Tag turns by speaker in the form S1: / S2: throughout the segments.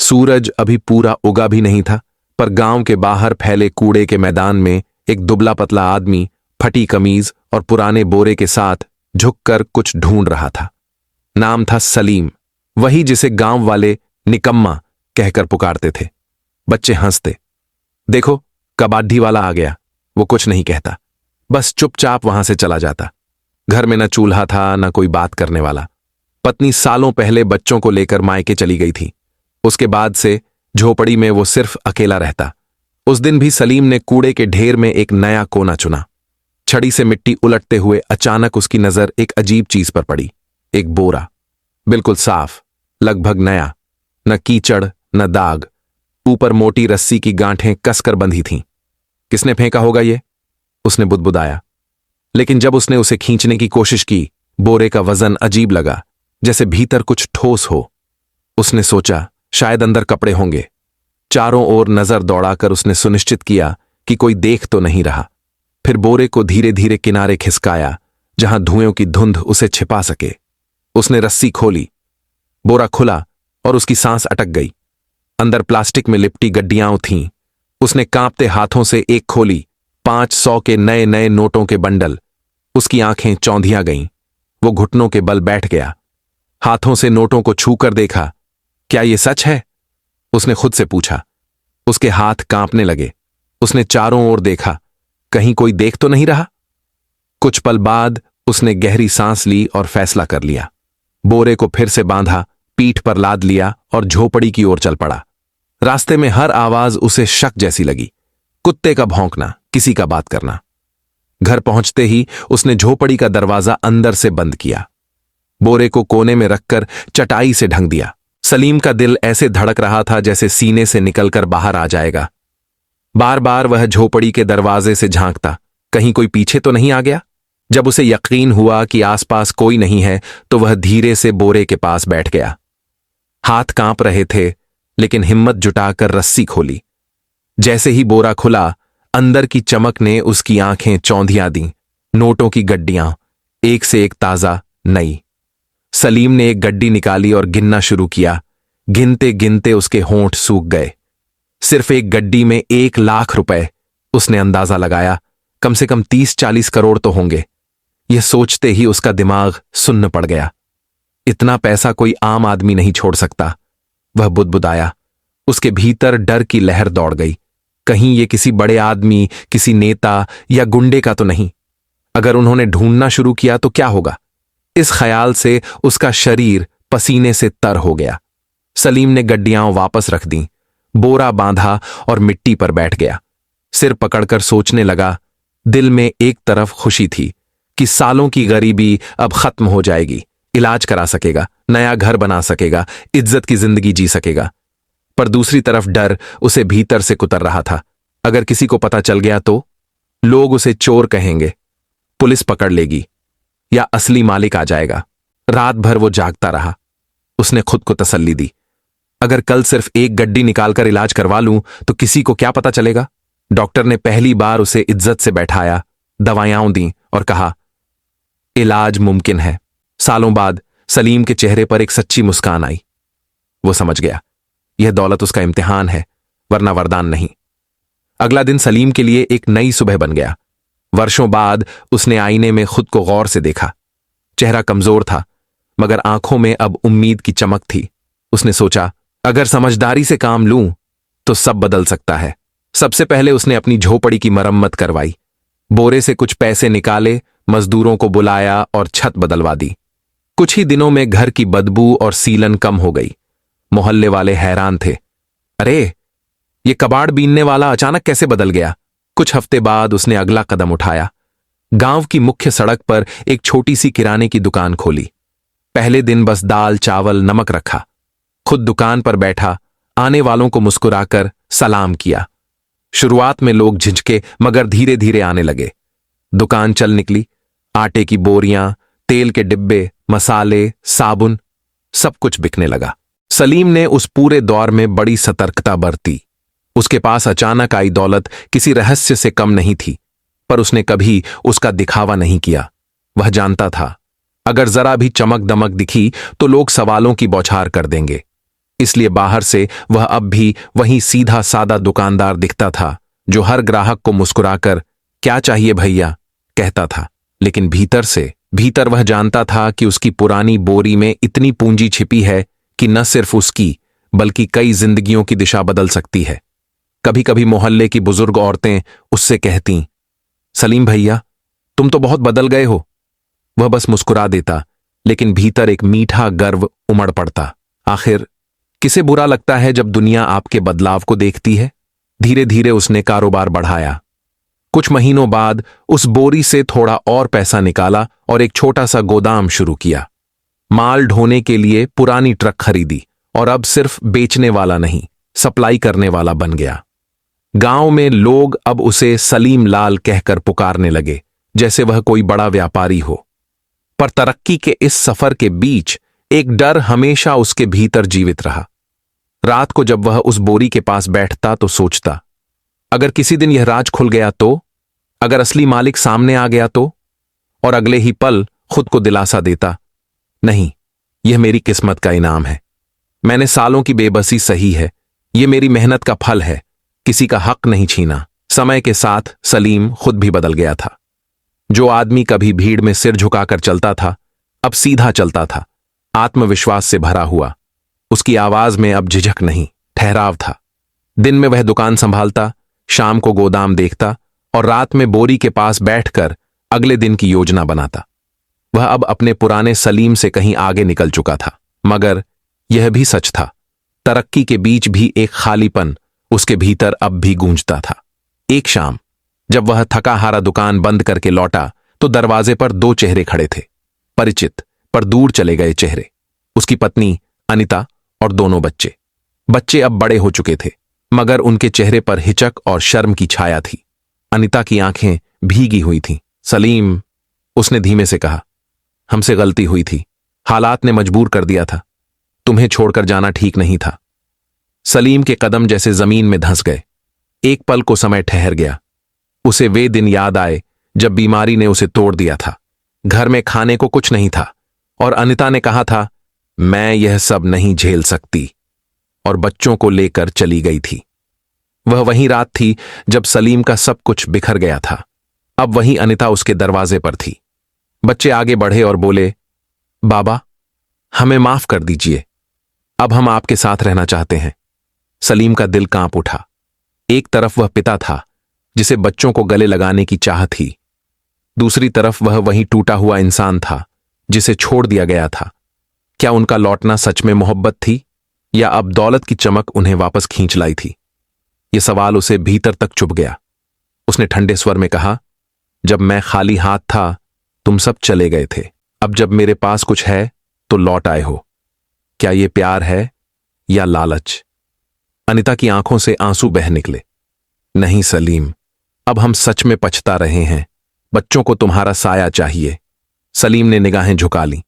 S1: सूरज अभी पूरा उगा भी नहीं था, पर गांव के बाहर फैले कूड़े के मैदान में एक दुबला पतला आदमी फटी कमीज और पुराने बोरे के साथ झुककर कुछ ढूंढ रहा था। नाम था सलीम, वही जिसे गांव वाले निकम्मा कहकर पुकारते थे। बच्चे हंसते। देखो, कबाड्डी वाला आ गया। वो कुछ नहीं कहता, बस चुपचाप वहां से चला जाता। घर में न चूल्हा था, न कोई बात करने वाला। पत्नी सालों पहले बच्चों को लेकर मायके चली गई थी। उसके बाद से झोपड़ी में वो सिर्फ अकेला रहता। उस दिन भी सलीम ने कूड़े के ढेर में एक नया कोना चुना। छड़ी से मिट्टी उलटते हुए अचानक उसकी नजर एक अजीब चीज पर पड़ी। एक बोरा, बिल्कुल साफ, लगभग नया, न कीचड़ न दाग। ऊपर मोटी रस्सी की गांठें कसकर बंधी थीं। किसने फेंका होगा ये? उसने बुदबुदाया। लेकिन जब उसने उसे खींचने की कोशिश की, बोरे का वजन अजीब लगा, जैसे भीतर कुछ ठोस हो। उसने सोचा शायद अंदर कपड़े होंगे। चारों ओर नजर दौड़ाकर उसने सुनिश्चित किया कि कोई देख तो नहीं रहा। फिर बोरे को धीरे धीरे किनारे खिसकाया, जहां धुएं की धुंध उसे छिपा सके। उसने रस्सी खोली। बोरा खुला और उसकी सांस अटक गई। अंदर प्लास्टिक में लिपटी गड्डियां थीं। उसने कांपते हाथों से एक खोली। 500 के नए नए नोटों के बंडल। उसकी आंखें चौंधिया गईं। वो घुटनों के बल बैठ गया। हाथों से नोटों को छूकर देखा। क्या ये सच है? उसने खुद से पूछा। उसके हाथ कांपने लगे। उसने चारों ओर देखा, कहीं कोई देख तो नहीं रहा। कुछ पल बाद उसने गहरी सांस ली और फैसला कर लिया। बोरे को फिर से बांधा, पीठ पर लाद लिया और झोपड़ी की ओर चल पड़ा। रास्ते में हर आवाज उसे शक जैसी लगी। कुत्ते का भौंकना, किसी का बात करना। घर पहुंचते ही उसने झोपड़ी का दरवाजा अंदर से बंद किया। बोरे को कोने में रखकर चटाई से ढंक दिया। सलीम का दिल ऐसे धड़क रहा था जैसे सीने से निकलकर बाहर आ जाएगा। बार बार वह झोपड़ी के दरवाजे से झांकता, कहीं कोई पीछे तो नहीं आ गया। जब उसे यकीन हुआ कि आसपास कोई नहीं है, तो वह धीरे से बोरे के पास बैठ गया। हाथ कांप रहे थे, लेकिन हिम्मत जुटाकर रस्सी खोली। जैसे ही बोरा खुला, अंदर की चमक ने उसकी आंखें चौंधिया दी। नोटों की गड्डियां, एक से एक ताजा, नई। सलीम ने एक गड्डी निकाली और गिनना शुरू किया। गिनते गिनते उसके होंठ सूख गए। सिर्फ एक गड्डी में 1 लाख रुपए। उसने अंदाजा लगाया, कम से कम 30-40 करोड़ तो होंगे। यह सोचते ही उसका दिमाग सुन्न पड़ गया। इतना पैसा कोई आम आदमी नहीं छोड़ सकता। वह बुदबुदाया। उसके भीतर डर की लहर दौड़ गई। कहीं ये किसी बड़े आदमी, किसी नेता या गुंडे का तो नहीं। अगर उन्होंने ढूंढना शुरू किया तो क्या होगा? इस ख्याल से उसका शरीर पसीने से तर हो गया। सलीम ने गड्डियां वापस रख दी, बोरा बांधा और मिट्टी पर बैठ गया। सिर पकड़कर सोचने लगा। दिल में एक तरफ खुशी थी कि सालों की गरीबी अब खत्म हो जाएगी, इलाज करा सकेगा, नया घर बना सकेगा, इज्जत की जिंदगी जी सकेगा। पर दूसरी तरफ डर उसे भीतर से कुतर रहा था। अगर किसी को पता चल गया तो लोग उसे चोर कहेंगे, पुलिस पकड़ लेगी, या असली मालिक आ जाएगा। रात भर वो जागता रहा। उसने खुद को तसल्ली दी, अगर कल सिर्फ एक गड्डी निकालकर इलाज करवा लूं तो किसी को क्या पता चलेगा। डॉक्टर ने पहली बार उसे इज्जत से बैठाया, दवाइयां दी और कहा, इलाज मुमकिन है। सालों बाद सलीम के चेहरे पर एक सच्ची मुस्कान आई। वो समझ गया, यह दौलत उसका इम्तिहान है, वरना वरदान नहीं। अगला दिन सलीम के लिए एक नई सुबह बन गया। वर्षों बाद उसने आईने में खुद को गौर से देखा। चेहरा कमजोर था, मगर आंखों में अब उम्मीद की चमक थी। उसने सोचा, अगर समझदारी से काम लूं तो सब बदल सकता है। सबसे पहले उसने अपनी झोपड़ी की मरम्मत करवाई। बोरे से कुछ पैसे निकाले, मजदूरों को बुलाया और छत बदलवा दी। कुछ ही दिनों में घर की बदबू और सीलन कम हो गई। मोहल्ले वाले हैरान थे, अरे ये कबाड़ बीनने वाला अचानक कैसे बदल गया। कुछ हफ्ते बाद उसने अगला कदम उठाया। गांव की मुख्य सड़क पर एक छोटी सी किराने की दुकान खोली। पहले दिन बस दाल, चावल, नमक रखा। खुद दुकान पर बैठा, आने वालों को मुस्कुराकर सलाम किया। शुरुआत में लोग झिझके, मगर धीरे धीरे आने लगे। दुकान चल निकली। आटे की बोरियां, तेल के डिब्बे, मसाले, साबुन, सब कुछ बिकने लगा। सलीम ने उस पूरे दौर में बड़ी सतर्कता बरती। उसके पास अचानक आई दौलत किसी रहस्य से कम नहीं थी, पर उसने कभी उसका दिखावा नहीं किया। वह जानता था, अगर जरा भी चमक दमक दिखी तो लोग सवालों की बौछार कर देंगे। इसलिए बाहर से वह अब भी वही सीधा सादा दुकानदार दिखता था जो हर ग्राहक को मुस्कुराकर क्या चाहिए भैया कहता था। लेकिन भीतर वह जानता था कि उसकी पुरानी बोरी में इतनी पूंजी छिपी है कि न सिर्फ उसकी बल्कि कई जिंदगियों की दिशा बदल सकती है। कभी कभी मोहल्ले की बुजुर्ग औरतें उससे कहती, सलीम भैया तुम तो बहुत बदल गए हो। वह बस मुस्कुरा देता, लेकिन भीतर एक मीठा गर्व उमड़ पड़ता। आखिर किसे बुरा लगता है जब दुनिया आपके बदलाव को देखती है। धीरे धीरे उसने कारोबार बढ़ाया। कुछ महीनों बाद उस बोरी से थोड़ा और पैसा निकाला और एक छोटा सा गोदाम शुरू किया। माल ढोने के लिए पुरानी ट्रक खरीदी और अब सिर्फ बेचने वाला नहीं, सप्लाई करने वाला बन गया। गांव में लोग अब उसे सलीम लाल कहकर पुकारने लगे, जैसे वह कोई बड़ा व्यापारी हो। पर तरक्की के इस सफर के बीच एक डर हमेशा उसके भीतर जीवित रहा। रात को जब वह उस बोरी के पास बैठता तो सोचता, अगर किसी दिन यह राज खुल गया तो, अगर असली मालिक सामने आ गया तो। और अगले ही पल खुद को दिलासा देता, नहीं, यह मेरी किस्मत का इनाम है। मैंने सालों की बेबसी सही है, यह मेरी मेहनत का फल है, किसी का हक नहीं छीना। समय के साथ सलीम खुद भी बदल गया था। जो आदमी कभी भीड़ में सिर झुकाकर चलता था, अब सीधा चलता था, आत्मविश्वास से भरा हुआ। उसकी आवाज में अब झिझक नहीं, ठहराव था। दिन में वह दुकान संभालता, शाम को गोदाम देखता और रात में बोरी के पास बैठकर अगले दिन की योजना बनाता। वह अब अपने पुराने सलीम से कहीं आगे निकल चुका था, मगर यह भी सच था, तरक्की के बीच भी एक खालीपन उसके भीतर अब भी गूंजता था। एक शाम जब वह थका हारा दुकान बंद करके लौटा तो दरवाजे पर दो चेहरे खड़े थे, परिचित पर दूर चले गए चेहरे। उसकी पत्नी अनिता और दोनों बच्चे। बच्चे अब बड़े हो चुके थे, मगर उनके चेहरे पर हिचक और शर्म की छाया थी। अनिता की आंखें भीगी हुई थीं। सलीम, उसने धीमे से कहा, हमसे गलती हुई थी, हालात ने मजबूर कर दिया था, तुम्हें छोड़कर जाना ठीक नहीं था। सलीम के कदम जैसे जमीन में धंस गए। एक पल को समय ठहर गया। उसे वे दिन याद आए जब बीमारी ने उसे तोड़ दिया था। घर में खाने को कुछ नहीं था और अनिता ने कहा था, मैं यह सब नहीं झेल सकती, और बच्चों को लेकर चली गई थी। वह वही रात थी जब सलीम का सब कुछ बिखर गया था। अब वही अनिता उसके दरवाजे पर थी। बच्चे आगे बढ़े और बोले, बाबा हमें माफ कर दीजिए, अब हम आपके साथ रहना चाहते हैं। सलीम का दिल कांप उठा। एक तरफ वह पिता था जिसे बच्चों को गले लगाने की चाह थी, दूसरी तरफ वह वही टूटा हुआ इंसान था जिसे छोड़ दिया गया था। क्या उनका लौटना सच में मोहब्बत थी या अब दौलत की चमक उन्हें वापस खींच लाई थी? यह सवाल उसे भीतर तक चुभ गया। उसने ठंडे स्वर में कहा, जब मैं खाली हाथ था तुम सब चले गए थे, अब जब मेरे पास कुछ है तो लौट आए हो। क्या यह प्यार है या लालच? अनिता की आंखों से आंसू बह निकले। नहीं सलीम, अब हम सच में पछता रहे हैं, बच्चों को तुम्हारा साया चाहिए। सलीम ने निगाहें झुका लीं।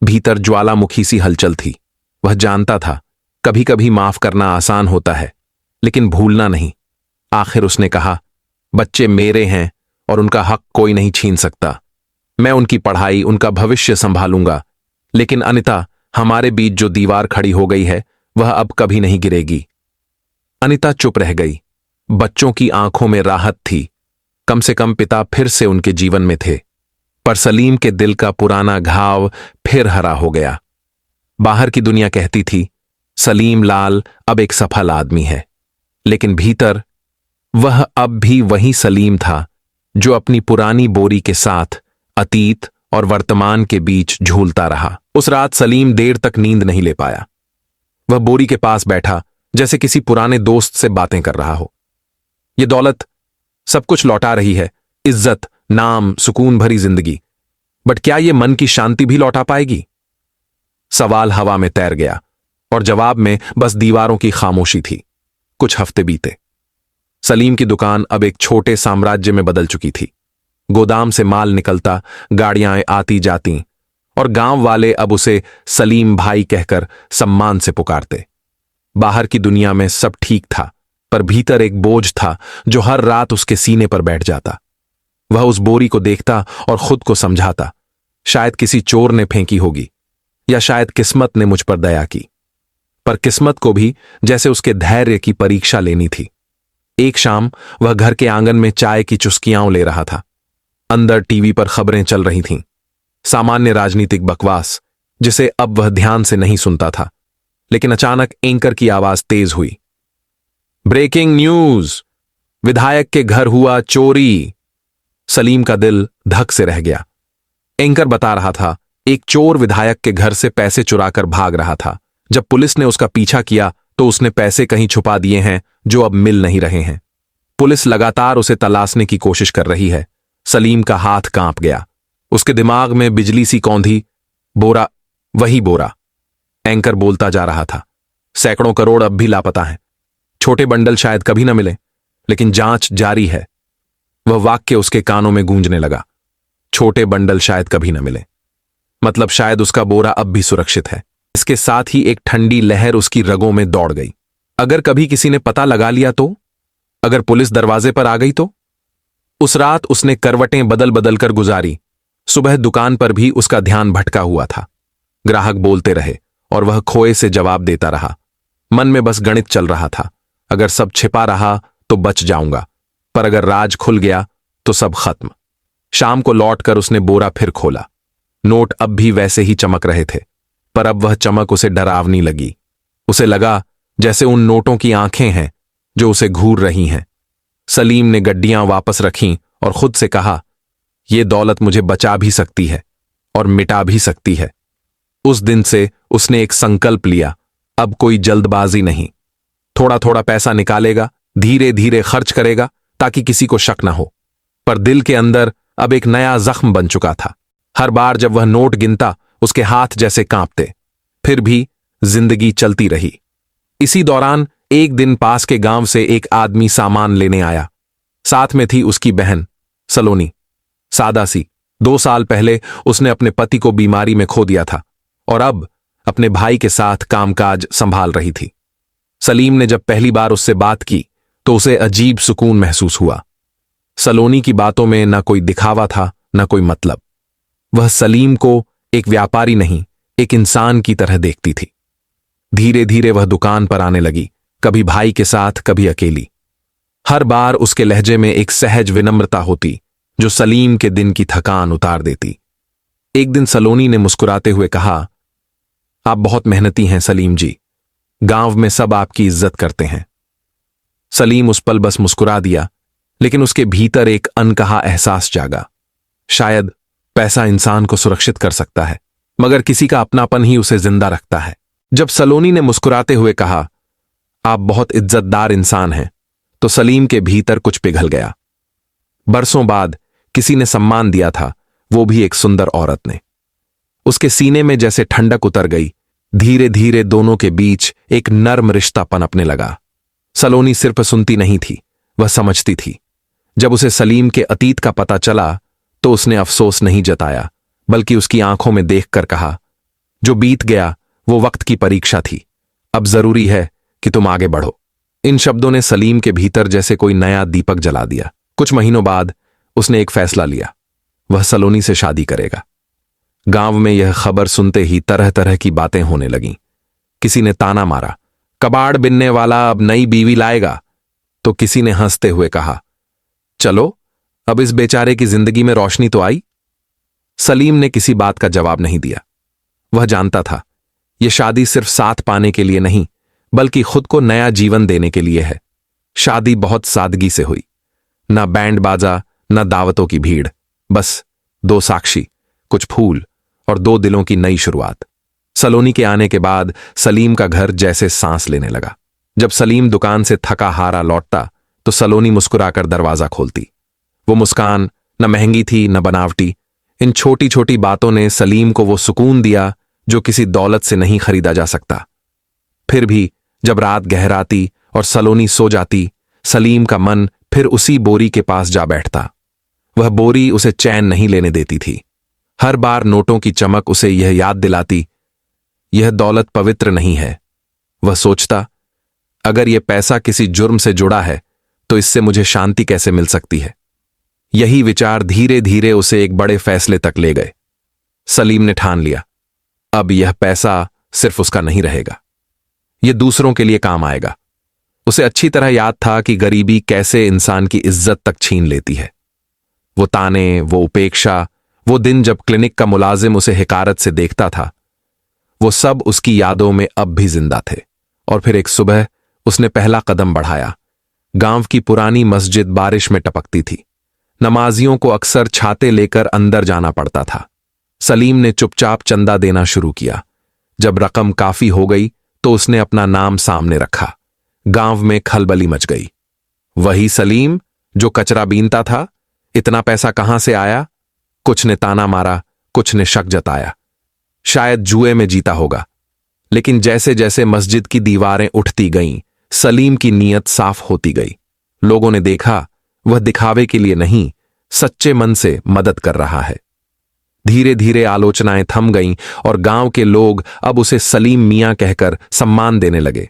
S1: भीतर ज्वालामुखी सी हलचल थी। वह जानता था कभी कभी माफ करना आसान होता है, लेकिन भूलना नहीं। आखिर उसने कहा, बच्चे मेरे हैं और उनका हक कोई नहीं छीन सकता। मैं उनकी पढ़ाई, उनका भविष्य संभालूंगा। लेकिन अनिता, हमारे बीच जो दीवार खड़ी हो गई है वह अब कभी नहीं गिरेगी। अनिता चुप रह गई। बच्चों की आंखों में राहत थी, कम से कम पिता फिर से उनके जीवन में थे। पर सलीम के दिल का पुराना घाव फिर हरा हो गया। बाहर की दुनिया कहती थी, सलीम लाल अब एक सफल आदमी है, लेकिन भीतर वह अब भी वही सलीम था जो अपनी पुरानी बोरी के साथ अतीत और वर्तमान के बीच झूलता रहा। उस रात सलीम देर तक नींद नहीं ले पाया। वह बोरी के पास बैठा जैसे किसी पुराने दोस्त से बातें कर रहा हो। यह दौलत सब कुछ लौटा रही है, इज्जत, नाम, सुकून भरी जिंदगी, बट क्या यह मन की शांति भी लौटा पाएगी? सवाल हवा में तैर गया और जवाब में बस दीवारों की खामोशी थी। कुछ हफ्ते बीते। सलीम की दुकान अब एक छोटे साम्राज्य में बदल चुकी थी। गोदाम से माल निकलता, गाड़ियां आती जाती और गांव वाले अब उसे सलीम भाई कहकर सम्मान से पुकारते। बाहर की दुनिया में सब ठीक था, पर भीतर एक बोझ था जो हर रात उसके सीने पर बैठ जाता। वह उस बोरी को देखता और खुद को समझाता, शायद किसी चोर ने फेंकी होगी या शायद किस्मत ने मुझ पर दया की। पर किस्मत को भी जैसे उसके धैर्य की परीक्षा लेनी थी। एक शाम वह घर के आंगन में चाय की चुस्कियां ले रहा था। अंदर टीवी पर खबरें चल रही थीं, सामान्य राजनीतिक बकवास जिसे अब वह ध्यान से नहीं सुनता था। लेकिन अचानक एंकर की आवाज तेज हुई। ब्रेकिंग न्यूज, विधायक के घर हुआ चोरी। सलीम का दिल धक से रह गया। एंकर बता रहा था एक चोर विधायक के घर से पैसे चुराकर भाग रहा था। जब पुलिस ने उसका पीछा किया तो उसने पैसे कहीं छुपा दिए हैं जो अब मिल नहीं रहे हैं। पुलिस लगातार उसे तलाशने की कोशिश कर रही है। सलीम का हाथ कांप गया। उसके दिमाग में बिजली सी कौंधी। बोरा, वही बोरा। एंकर बोलता जा रहा था। सैकड़ों करोड़ अब भी लापता हैं। छोटे बंडल शायद कभी न मिले, लेकिन जांच जारी है। वह वाक्य उसके कानों में गूंजने लगा। छोटे बंडल शायद कभी न मिले, मतलब शायद उसका बोरा अब भी सुरक्षित है। इसके साथ ही एक ठंडी लहर उसकी रगों में दौड़ गई। अगर कभी किसी ने पता लगा लिया तो? अगर पुलिस दरवाजे पर आ गई तो? उस रात उसने करवटें बदल बदल कर गुजारी। सुबह दुकान पर भी उसका ध्यान भटका हुआ था। ग्राहक बोलते रहे और वह खोए से जवाब देता रहा। मन में बस गणित चल रहा था, अगर सब छिपा रहा तो बच जाऊंगा, पर अगर राज खुल गया तो सब खत्म। शाम को लौटकर उसने बोरा फिर खोला। नोट अब भी वैसे ही चमक रहे थे, पर अब वह चमक उसे डरावनी लगी। उसे लगा जैसे उन नोटों की आंखें हैं जो उसे घूर रही हैं। सलीम ने गड्डियां वापस रखीं और खुद से कहा, यह दौलत मुझे बचा भी सकती है और मिटा भी सकती है। उस दिन से उसने एक संकल्प लिया, अब कोई जल्दबाजी नहीं। थोड़ा थोड़ा पैसा निकालेगा, धीरे धीरे खर्च करेगा ताकि किसी को शक न हो। पर दिल के अंदर अब एक नया जख्म बन चुका था। हर बार जब वह नोट गिनता उसके हाथ जैसे कांपते। फिर भी जिंदगी चलती रही। इसी दौरान एक दिन पास के गांव से एक आदमी सामान लेने आया। साथ में थी उसकी बहन सलोनी। सादा सी। 2 साल पहले उसने अपने पति को बीमारी में खो दिया था और अब अपने भाई के साथ कामकाज संभाल रही थी। सलीम ने जब पहली बार उससे बात की तो उसे अजीब सुकून महसूस हुआ। सलोनी की बातों में न कोई दिखावा था, न कोई मतलब। वह सलीम को एक व्यापारी नहीं, एक इंसान की तरह देखती थी। धीरे धीरे वह दुकान पर आने लगी, कभी भाई के साथ, कभी अकेली। हर बार उसके लहजे में एक सहज विनम्रता होती जो सलीम के दिन की थकान उतार देती। एक दिन सलोनी ने मुस्कुराते हुए कहा, आप बहुत मेहनती हैं सलीम जी, गांव में सब आपकी इज्जत करते हैं। सलीम उस पल बस मुस्कुरा दिया, लेकिन उसके भीतर एक अनकहा एहसास जागा। शायद पैसा इंसान को सुरक्षित कर सकता है, मगर किसी का अपनापन ही उसे जिंदा रखता है। जब सलोनी ने मुस्कुराते हुए कहा, आप बहुत इज्जतदार इंसान हैं, तो सलीम के भीतर कुछ पिघल गया। बरसों बाद किसी ने सम्मान दिया था, वो भी एक सुंदर औरत ने। उसके सीने में जैसे ठंडक उतर गई। धीरे धीरे दोनों के बीच एक नर्म रिश्ता पनपने लगा। सलोनी सिर्फ सुनती नहीं थी, वह समझती थी। जब उसे सलीम के अतीत का पता चला तो उसने अफसोस नहीं जताया, बल्कि उसकी आंखों में देखकर कहा, जो बीत गया वो वक्त की परीक्षा थी, अब जरूरी है कि तुम आगे बढ़ो। इन शब्दों ने सलीम के भीतर जैसे कोई नया दीपक जला दिया। कुछ महीनों बाद उसने एक फैसला लिया, वह सलोनी से शादी करेगा। गांव में यह खबर सुनते ही तरह तरह की बातें होने लगीं। किसी ने ताना मारा, कबाड़ बिनने वाला अब नई बीवी लाएगा, तो किसी ने हंसते हुए कहा, चलो अब इस बेचारे की जिंदगी में रोशनी तो आई। सलीम ने किसी बात का जवाब नहीं दिया। वह जानता था यह शादी सिर्फ साथ पाने के लिए नहीं, बल्कि खुद को नया जीवन देने के लिए है। शादी बहुत सादगी से हुई, ना बैंड बाजा, ना दावतों की भीड़, बस 2 साक्षी, कुछ फूल और 2 दिलों की नई शुरुआत। सलोनी के आने के बाद सलीम का घर जैसे सांस लेने लगा। जब सलीम दुकान से थका हारा लौटता तो सलोनी मुस्कुराकर दरवाजा खोलती। वो मुस्कान न महंगी थी न बनावटी। इन छोटी छोटी बातों ने सलीम को वो सुकून दिया जो किसी दौलत से नहीं खरीदा जा सकता। फिर भी जब रात गहराती और सलोनी सो जाती, सलीम का मन फिर उसी बोरी के पास जा बैठता। वह बोरी उसे चैन नहीं लेने देती थी। हर बार नोटों की चमक उसे यह याद दिलाती, यह दौलत पवित्र नहीं है। वह सोचता, अगर यह पैसा किसी जुर्म से जुड़ा है तो इससे मुझे शांति कैसे मिल सकती है। यही विचार धीरे धीरे उसे एक बड़े फैसले तक ले गए। सलीम ने ठान लिया, अब यह पैसा सिर्फ उसका नहीं रहेगा, ये दूसरों के लिए काम आएगा। उसे अच्छी तरह याद था कि गरीबी कैसे इंसान की इज्जत तक छीन लेती है। वो ताने, वो उपेक्षा, वो दिन जब क्लिनिक का मुलाजिम उसे हिकारत से देखता था, वो सब उसकी यादों में अब भी जिंदा थे। और फिर एक सुबह उसने पहला कदम बढ़ाया। गांव की पुरानी मस्जिद बारिश में टपकती थी। नमाजियों को अक्सर छाते लेकर अंदर जाना पड़ता था। सलीम ने चुपचाप चंदा देना शुरू किया। जब रकम काफी हो गई तो उसने अपना नाम सामने रखा। गांव में खलबली मच गई। वही सलीम जो कचरा बीनता था, इतना पैसा कहां से आया? कुछ ने ताना मारा, कुछ ने शक जताया, शायद जुए में जीता होगा। लेकिन जैसे जैसे मस्जिद की दीवारें उठती गईं, सलीम की नीयत साफ होती गई। लोगों ने देखा वह दिखावे के लिए नहीं, सच्चे मन से मदद कर रहा है। धीरे धीरे आलोचनाएं थम गईं और गांव के लोग अब उसे सलीम मियां कहकर सम्मान देने लगे।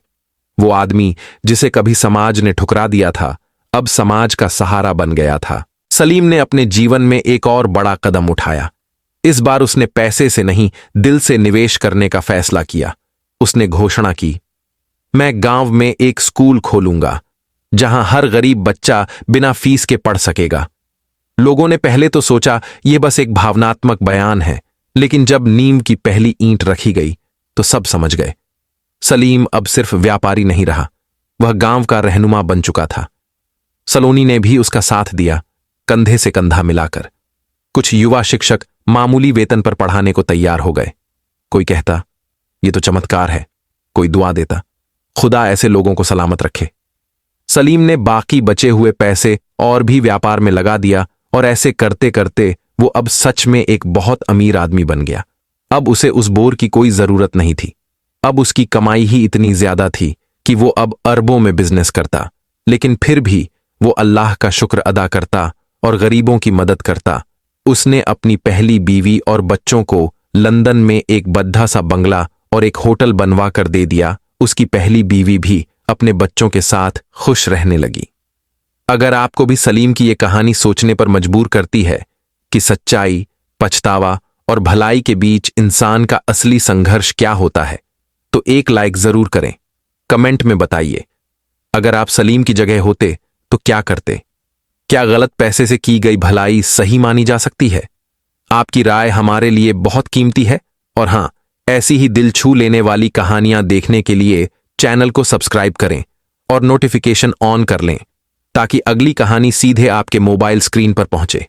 S1: वो आदमी जिसे कभी समाज ने ठुकरा दिया था, अब समाज का सहारा बन गया था। सलीम ने अपने जीवन में एक और बड़ा कदम उठाया। इस बार उसने पैसे से नहीं, दिल से निवेश करने का फैसला किया। उसने घोषणा की, मैं गांव में एक स्कूल खोलूंगा जहां हर गरीब बच्चा बिना फीस के पढ़ सकेगा। लोगों ने पहले तो सोचा यह बस एक भावनात्मक बयान है, लेकिन जब नींव की पहली ईंट रखी गई तो सब समझ गए। सलीम अब सिर्फ व्यापारी नहीं रहा, वह गांव का रहनुमा बन चुका था। सलोनी ने भी उसका साथ दिया, कंधे से कंधा मिलाकर। कुछ युवा शिक्षक मामूली वेतन पर पढ़ाने को तैयार हो गए। कोई कहता ये तो चमत्कार है, कोई दुआ देता खुदा ऐसे लोगों को सलामत रखे। सलीम ने बाकी बचे हुए पैसे और भी व्यापार में लगा दिया और ऐसे करते करते वो अब सच में एक बहुत अमीर आदमी बन गया। अब उसे उस बोर की कोई जरूरत नहीं थी। अब उसकी कमाई ही इतनी ज्यादा थी कि वो अब अरबों में बिजनेस करता, लेकिन फिर भी वो अल्लाह का शुक्र अदा करता और गरीबों की मदद करता। उसने अपनी पहली बीवी और बच्चों को लंदन में एक बद्धा सा बंगला और एक होटल बनवा कर दे दिया। उसकी पहली बीवी भी अपने बच्चों के साथ खुश रहने लगी। अगर आपको भी सलीम की ये कहानी सोचने पर मजबूर करती है कि सच्चाई, पछतावा और भलाई के बीच इंसान का असली संघर्ष क्या होता है, तो एक लाइक जरूर करें। कमेंट में बताइए, अगर आप सलीम की जगह होते तो क्या करते? क्या गलत पैसे से की गई भलाई सही मानी जा सकती है? आपकी राय हमारे लिए बहुत कीमती है। और हां, ऐसी ही दिल छू लेने वाली कहानियां देखने के लिए चैनल को सब्सक्राइब करें और नोटिफिकेशन ऑन कर लें ताकि अगली कहानी सीधे आपके मोबाइल स्क्रीन पर पहुंचे।